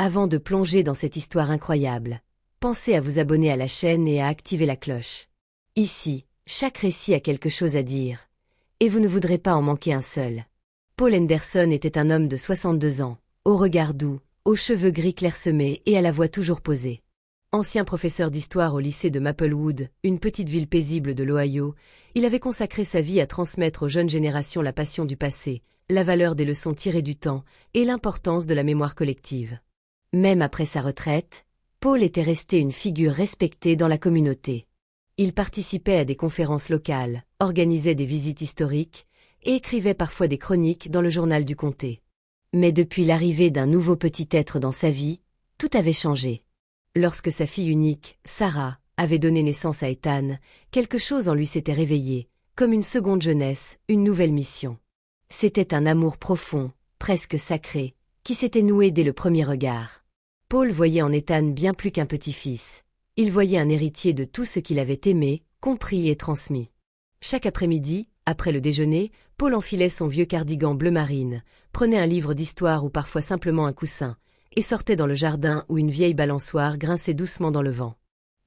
Avant de plonger dans cette histoire incroyable, pensez à vous abonner à la chaîne et à activer la cloche. Ici, chaque récit a quelque chose à dire, et vous ne voudrez pas en manquer un seul. Paul Henderson était un homme de 62 ans, au regard doux, aux cheveux gris clairsemés et à la voix toujours posée. Ancien professeur d'histoire au lycée de Maplewood, une petite ville paisible de l'Ohio, il avait consacré sa vie à transmettre aux jeunes générations la passion du passé, la valeur des leçons tirées du temps et l'importance de la mémoire collective. Même après sa retraite, Paul était resté une figure respectée dans la communauté. Il participait à des conférences locales, organisait des visites historiques et écrivait parfois des chroniques dans le journal du comté. Mais depuis l'arrivée d'un nouveau petit être dans sa vie, tout avait changé. Lorsque sa fille unique, Sarah, avait donné naissance à Ethan, quelque chose en lui s'était réveillé, comme une seconde jeunesse, une nouvelle mission. C'était un amour profond, presque sacré, qui s'était noué dès le premier regard. Paul voyait en Ethan bien plus qu'un petit-fils. Il voyait un héritier de tout ce qu'il avait aimé, compris et transmis. Chaque après-midi, après le déjeuner, Paul enfilait son vieux cardigan bleu marine, prenait un livre d'histoire ou parfois simplement un coussin, et sortait dans le jardin où une vieille balançoire grinçait doucement dans le vent.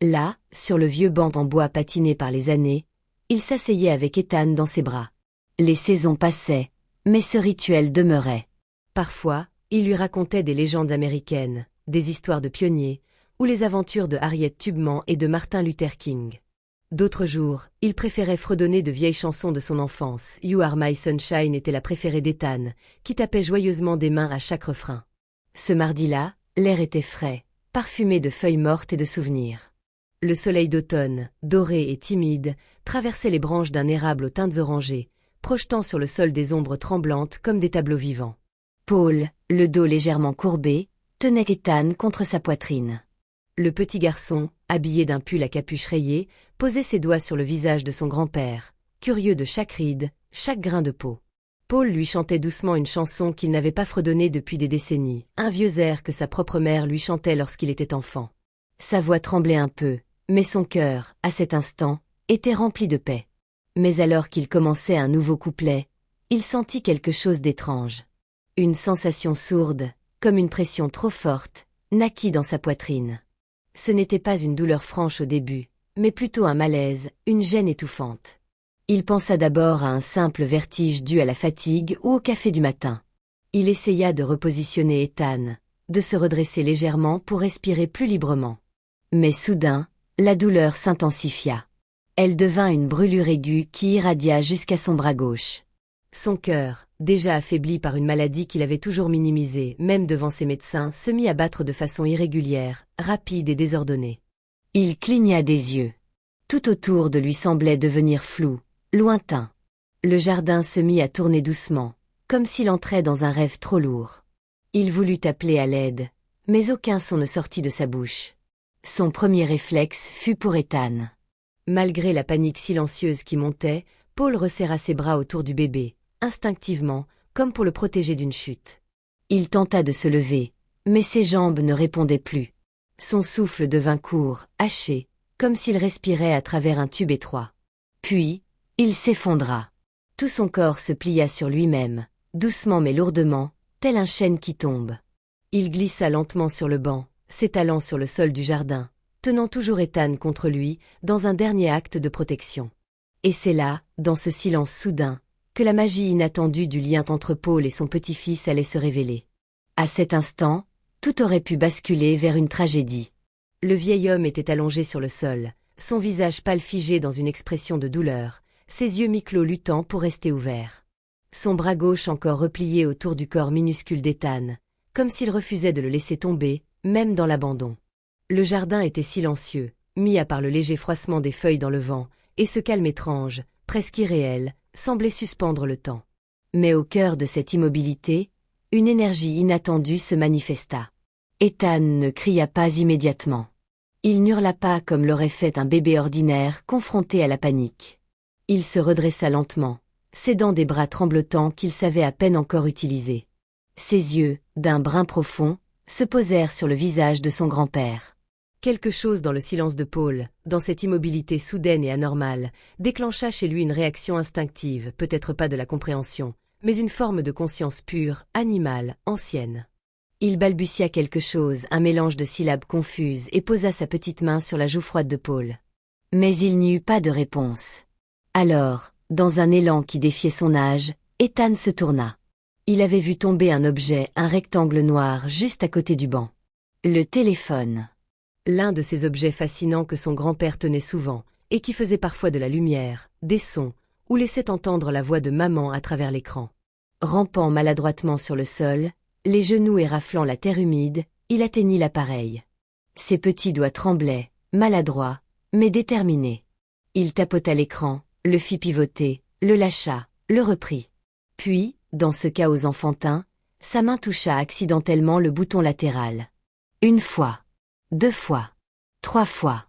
Là, sur le vieux banc en bois patiné par les années, il s'asseyait avec Ethan dans ses bras. Les saisons passaient, mais ce rituel demeurait. Parfois, il lui racontait des légendes américaines, des histoires de pionniers, ou les aventures de Harriet Tubman et de Martin Luther King. D'autres jours, il préférait fredonner de vieilles chansons de son enfance. You Are My Sunshine était la préférée d'Ethan, qui tapait joyeusement des mains à chaque refrain. Ce mardi-là, l'air était frais, parfumé de feuilles mortes et de souvenirs. Le soleil d'automne, doré et timide, traversait les branches d'un érable aux teintes orangées, projetant sur le sol des ombres tremblantes comme des tableaux vivants. Paul, le dos légèrement courbé, tenait Ethan contre sa poitrine. Le petit garçon, habillé d'un pull à capuche rayée, posait ses doigts sur le visage de son grand-père, curieux de chaque ride, chaque grain de peau. Paul lui chantait doucement une chanson qu'il n'avait pas fredonnée depuis des décennies, un vieux air que sa propre mère lui chantait lorsqu'il était enfant. Sa voix tremblait un peu, mais son cœur, à cet instant, était rempli de paix. Mais alors qu'il commençait un nouveau couplet, il sentit quelque chose d'étrange. Une sensation sourde, comme une pression trop forte, naquit dans sa poitrine. Ce n'était pas une douleur franche au début, mais plutôt un malaise, une gêne étouffante. Il pensa d'abord à un simple vertige dû à la fatigue ou au café du matin. Il essaya de repositionner Ethan, de se redresser légèrement pour respirer plus librement. Mais soudain, la douleur s'intensifia. Elle devint une brûlure aiguë qui irradia jusqu'à son bras gauche. Son cœur, déjà affaibli par une maladie qu'il avait toujours minimisée, même devant ses médecins, se mit à battre de façon irrégulière, rapide et désordonnée. Il cligna des yeux. Tout autour de lui semblait devenir flou, lointain. Le jardin se mit à tourner doucement, comme s'il entrait dans un rêve trop lourd. Il voulut appeler à l'aide, mais aucun son ne sortit de sa bouche. Son premier réflexe fut pour Ethan. Malgré la panique silencieuse qui montait, Paul resserra ses bras autour du bébé, instinctivement, comme pour le protéger d'une chute. Il tenta de se lever, mais ses jambes ne répondaient plus. Son souffle devint court, haché, comme s'il respirait à travers un tube étroit. Puis, il s'effondra. Tout son corps se plia sur lui-même, doucement mais lourdement, tel un chêne qui tombe. Il glissa lentement sur le banc, s'étalant sur le sol du jardin, tenant toujours Ethan contre lui, dans un dernier acte de protection. Et c'est là, dans ce silence soudain, que la magie inattendue du lien entre Paul et son petit-fils allait se révéler. À cet instant, tout aurait pu basculer vers une tragédie. Le vieil homme était allongé sur le sol, son visage pâle figé dans une expression de douleur, ses yeux mi-clos luttant pour rester ouverts. Son bras gauche encore replié autour du corps minuscule d'Ethan, comme s'il refusait de le laisser tomber, même dans l'abandon. Le jardin était silencieux, mis à part le léger froissement des feuilles dans le vent, et ce calme étrange, presque irréel, semblait suspendre le temps. Mais au cœur de cette immobilité, une énergie inattendue se manifesta. Ethan ne cria pas immédiatement. Il n'hurla pas comme l'aurait fait un bébé ordinaire confronté à la panique. Il se redressa lentement, s'aidant des bras tremblotants qu'il savait à peine encore utiliser. Ses yeux, d'un brun profond, se posèrent sur le visage de son grand-père. Quelque chose dans le silence de Paul, dans cette immobilité soudaine et anormale, déclencha chez lui une réaction instinctive, peut-être pas de la compréhension, mais une forme de conscience pure, animale, ancienne. Il balbutia quelque chose, un mélange de syllabes confuses, et posa sa petite main sur la joue froide de Paul. Mais il n'y eut pas de réponse. Alors, dans un élan qui défiait son âge, Ethan se tourna. Il avait vu tomber un objet, un rectangle noir, juste à côté du banc. Le téléphone. L'un de ces objets fascinants que son grand-père tenait souvent, et qui faisait parfois de la lumière, des sons, ou laissait entendre la voix de maman à travers l'écran. Rampant maladroitement sur le sol, les genoux éraflant la terre humide, il atteignit l'appareil. Ses petits doigts tremblaient, maladroits, mais déterminés. Il tapota l'écran, le fit pivoter, le lâcha, le reprit. Puis, dans ce chaos enfantin, sa main toucha accidentellement le bouton latéral. Une fois, 2 fois, 3 fois.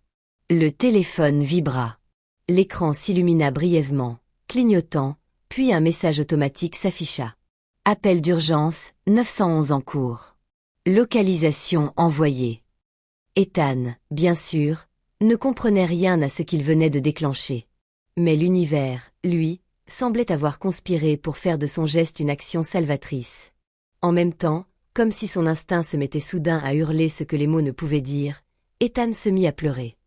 Le téléphone vibra. L'écran s'illumina brièvement, clignotant, puis un message automatique s'afficha. Appel d'urgence, 911 en cours. Localisation envoyée. Ethan, bien sûr, ne comprenait rien à ce qu'il venait de déclencher. Mais l'univers, lui, semblait avoir conspiré pour faire de son geste une action salvatrice. En même temps, comme si son instinct se mettait soudain à hurler ce que les mots ne pouvaient dire, Ethan se mit à pleurer.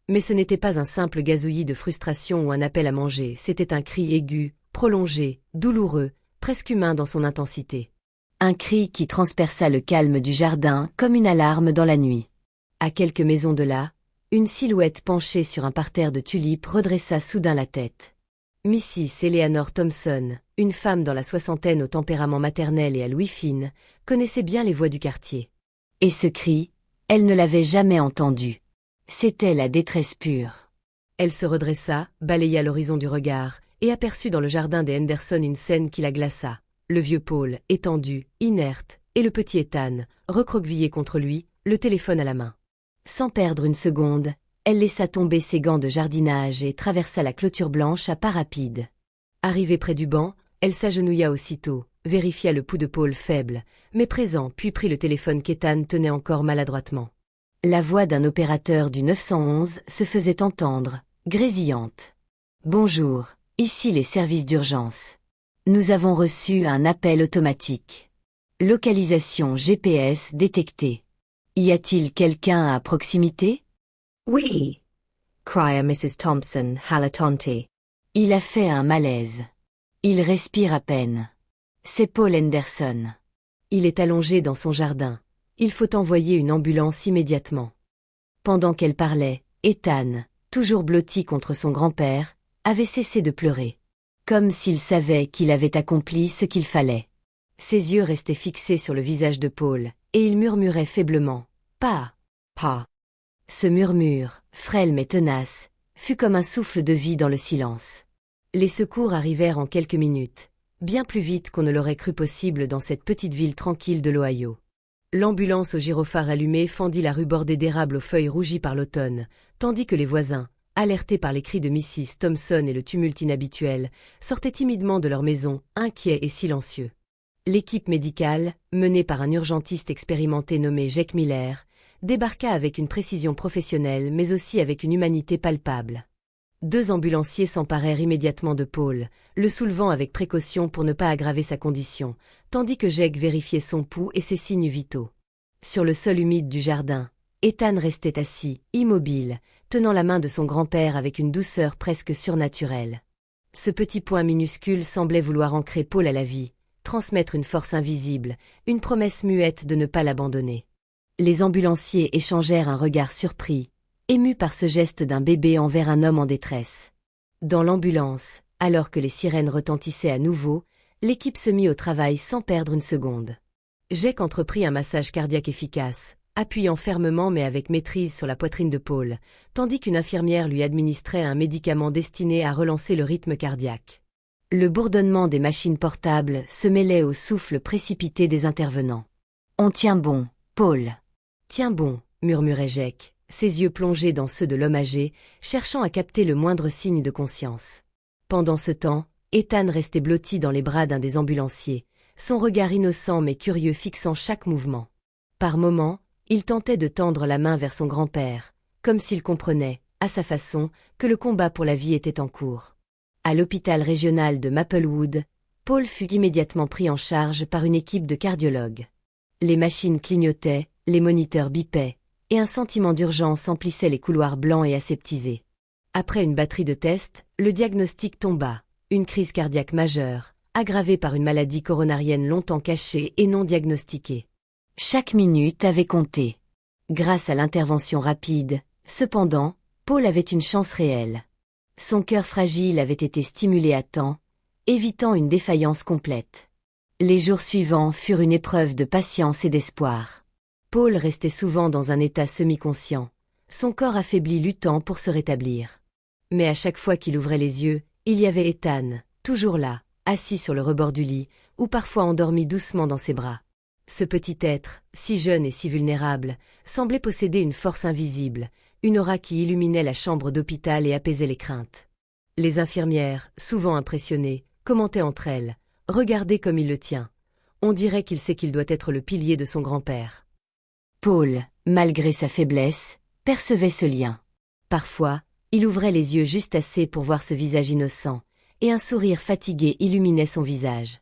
Mais ce n'était pas un simple gazouillis de frustration ou un appel à manger, c'était un cri aigu, prolongé, douloureux, presque humain dans son intensité. Un cri qui transperça le calme du jardin comme une alarme dans la nuit. À quelques maisons de là, une silhouette penchée sur un parterre de tulipes redressa soudain la tête. Mrs. Eleanor Thompson, une femme dans la soixantaine au tempérament maternel et à l'ouïe fine, connaissait bien les voix du quartier. Et ce cri, elle ne l'avait jamais entendu. C'était la détresse pure. Elle se redressa, balaya l'horizon du regard, et aperçut dans le jardin des Henderson une scène qui la glaça. Le vieux Paul, étendu, inerte, et le petit Ethan, recroquevillé contre lui, le téléphone à la main. Sans perdre une seconde, elle laissa tomber ses gants de jardinage et traversa la clôture blanche à pas rapides. Arrivée près du banc, elle s'agenouilla aussitôt, vérifia le pouls de Paul faible, mais présent, puis prit le téléphone qu'Ethan tenait encore maladroitement. La voix d'un opérateur du 911 se faisait entendre, grésillante. « Bonjour, ici les services d'urgence. Nous avons reçu un appel automatique. Localisation GPS détectée. Y a-t-il quelqu'un à proximité? » Oui, cria Mrs. Thompson, haletante. Il a fait un malaise. Il respire à peine. C'est Paul Henderson. Il est allongé dans son jardin. Il faut envoyer une ambulance immédiatement. Pendant qu'elle parlait, Ethan, toujours blotti contre son grand-père, avait cessé de pleurer. Comme s'il savait qu'il avait accompli ce qu'il fallait. Ses yeux restaient fixés sur le visage de Paul, et il murmurait faiblement. « Pas. Pas. » Ce murmure, frêle mais tenace, fut comme un souffle de vie dans le silence. Les secours arrivèrent en quelques minutes, bien plus vite qu'on ne l'aurait cru possible dans cette petite ville tranquille de l'Ohio. L'ambulance au gyrophare allumé fendit la rue bordée d'érables aux feuilles rougies par l'automne, tandis que les voisins, alertés par les cris de Mrs. Thompson et le tumulte inhabituel, sortaient timidement de leur maison, inquiets et silencieux. L'équipe médicale, menée par un urgentiste expérimenté nommé Jake Miller, débarqua avec une précision professionnelle mais aussi avec une humanité palpable. 2 ambulanciers s'emparèrent immédiatement de Paul, le soulevant avec précaution pour ne pas aggraver sa condition, tandis que Jake vérifiait son pouls et ses signes vitaux. Sur le sol humide du jardin, Ethan restait assis, immobile, tenant la main de son grand-père avec une douceur presque surnaturelle. Ce petit point minuscule semblait vouloir ancrer Paul à la vie, transmettre une force invisible, une promesse muette de ne pas l'abandonner. Les ambulanciers échangèrent un regard surpris, émus par ce geste d'un bébé envers un homme en détresse. Dans l'ambulance, alors que les sirènes retentissaient à nouveau, l'équipe se mit au travail sans perdre une seconde. Jake entreprit un massage cardiaque efficace, appuyant fermement mais avec maîtrise sur la poitrine de Paul, tandis qu'une infirmière lui administrait un médicament destiné à relancer le rythme cardiaque. Le bourdonnement des machines portables se mêlait au souffle précipité des intervenants. « On tient bon, Paul. »« Tiens bon, » murmurait Jake, ses yeux plongés dans ceux de l'homme âgé, cherchant à capter le moindre signe de conscience. Pendant ce temps, Ethan restait blotti dans les bras d'un des ambulanciers, son regard innocent mais curieux fixant chaque mouvement. Par moments, il tentait de tendre la main vers son grand-père, comme s'il comprenait, à sa façon, que le combat pour la vie était en cours. À l'hôpital régional de Maplewood, Paul fut immédiatement pris en charge par une équipe de cardiologues. Les machines clignotaient, les moniteurs bipaient, et un sentiment d'urgence emplissait les couloirs blancs et aseptisés. Après une batterie de tests, le diagnostic tomba, une crise cardiaque majeure, aggravée par une maladie coronarienne longtemps cachée et non diagnostiquée. Chaque minute avait compté. Grâce à l'intervention rapide, cependant, Paul avait une chance réelle. Son cœur fragile avait été stimulé à temps, évitant une défaillance complète. Les jours suivants furent une épreuve de patience et d'espoir. Paul restait souvent dans un état semi-conscient, son corps affaibli luttant pour se rétablir. Mais à chaque fois qu'il ouvrait les yeux, il y avait Ethan, toujours là, assis sur le rebord du lit, ou parfois endormi doucement dans ses bras. Ce petit être, si jeune et si vulnérable, semblait posséder une force invisible, une aura qui illuminait la chambre d'hôpital et apaisait les craintes. Les infirmières, souvent impressionnées, commentaient entre elles. « Regardez comme il le tient. On dirait qu'il sait qu'il doit être le pilier de son grand-père. » Paul, malgré sa faiblesse, percevait ce lien. Parfois, il ouvrait les yeux juste assez pour voir ce visage innocent, et un sourire fatigué illuminait son visage.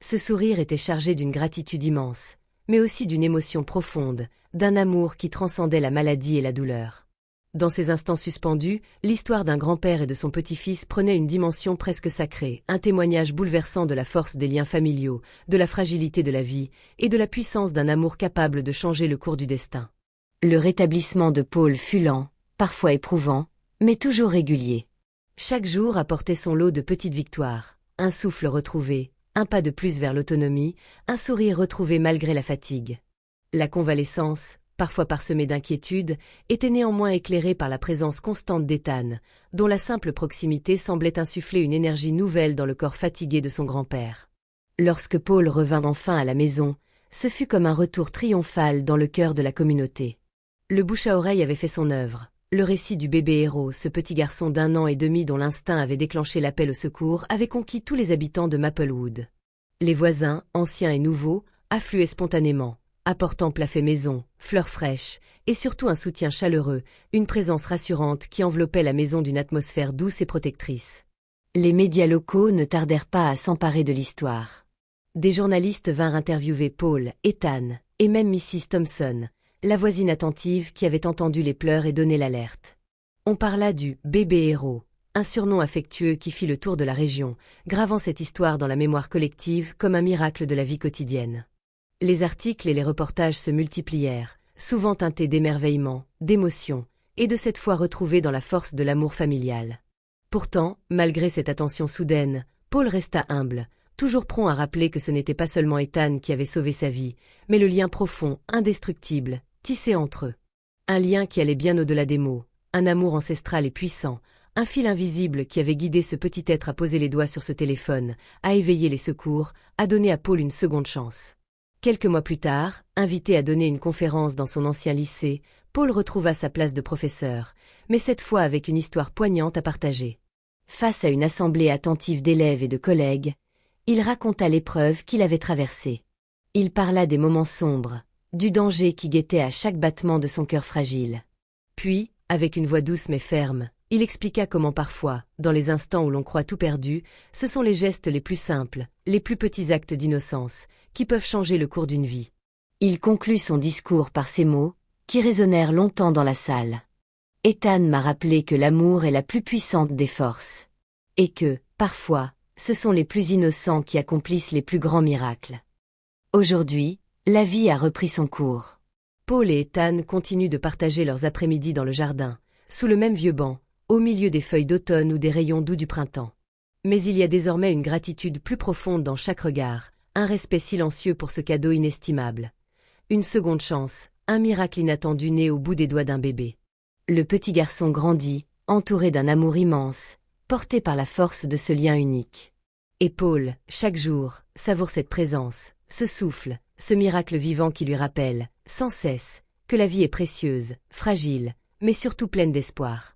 Ce sourire était chargé d'une gratitude immense, mais aussi d'une émotion profonde, d'un amour qui transcendait la maladie et la douleur. Dans ces instants suspendus, l'histoire d'un grand-père et de son petit-fils prenait une dimension presque sacrée, un témoignage bouleversant de la force des liens familiaux, de la fragilité de la vie, et de la puissance d'un amour capable de changer le cours du destin. Le rétablissement de Paul fut lent, parfois éprouvant, mais toujours régulier. Chaque jour apportait son lot de petites victoires, un souffle retrouvé, un pas de plus vers l'autonomie, un sourire retrouvé malgré la fatigue. La convalescence, parfois parsemée d'inquiétude, était néanmoins éclairée par la présence constante d'Ethan, dont la simple proximité semblait insuffler une énergie nouvelle dans le corps fatigué de son grand-père. Lorsque Paul revint enfin à la maison, ce fut comme un retour triomphal dans le cœur de la communauté. Le bouche à oreille avait fait son œuvre. Le récit du bébé héros, ce petit garçon d'1 an et demi dont l'instinct avait déclenché l'appel au secours, avait conquis tous les habitants de Maplewood. Les voisins, anciens et nouveaux, affluaient spontanément, apportant plats faits maison, fleurs fraîches, et surtout un soutien chaleureux, une présence rassurante qui enveloppait la maison d'une atmosphère douce et protectrice. Les médias locaux ne tardèrent pas à s'emparer de l'histoire. Des journalistes vinrent interviewer Paul, Ethan, et même Mrs. Thompson, la voisine attentive qui avait entendu les pleurs et donné l'alerte. On parla du « bébé héros », un surnom affectueux qui fit le tour de la région, gravant cette histoire dans la mémoire collective comme un miracle de la vie quotidienne. Les articles et les reportages se multiplièrent, souvent teintés d'émerveillement, d'émotion, et de cette foi retrouvée dans la force de l'amour familial. Pourtant, malgré cette attention soudaine, Paul resta humble, toujours prompt à rappeler que ce n'était pas seulement Ethan qui avait sauvé sa vie, mais le lien profond, indestructible, tissé entre eux. Un lien qui allait bien au-delà des mots, un amour ancestral et puissant, un fil invisible qui avait guidé ce petit être à poser les doigts sur ce téléphone, à éveiller les secours, à donner à Paul une seconde chance. Quelques mois plus tard, invité à donner une conférence dans son ancien lycée, Paul retrouva sa place de professeur, mais cette fois avec une histoire poignante à partager. Face à une assemblée attentive d'élèves et de collègues, il raconta l'épreuve qu'il avait traversée. Il parla des moments sombres, du danger qui guettait à chaque battement de son cœur fragile. Puis, avec une voix douce mais ferme, il expliqua comment parfois, dans les instants où l'on croit tout perdu, ce sont les gestes les plus simples, les plus petits actes d'innocence, qui peuvent changer le cours d'une vie. Il conclut son discours par ces mots, qui résonnèrent longtemps dans la salle. Ethan m'a rappelé que l'amour est la plus puissante des forces. Et que, parfois, ce sont les plus innocents qui accomplissent les plus grands miracles. Aujourd'hui, la vie a repris son cours. Paul et Ethan continuent de partager leurs après-midi dans le jardin, sous le même vieux banc, au milieu des feuilles d'automne ou des rayons doux du printemps. Mais il y a désormais une gratitude plus profonde dans chaque regard, un respect silencieux pour ce cadeau inestimable. Une seconde chance, un miracle inattendu né au bout des doigts d'un bébé. Le petit garçon grandit, entouré d'un amour immense, porté par la force de ce lien unique. Et Paul, chaque jour, savoure cette présence, ce souffle, ce miracle vivant qui lui rappelle, sans cesse, que la vie est précieuse, fragile, mais surtout pleine d'espoir.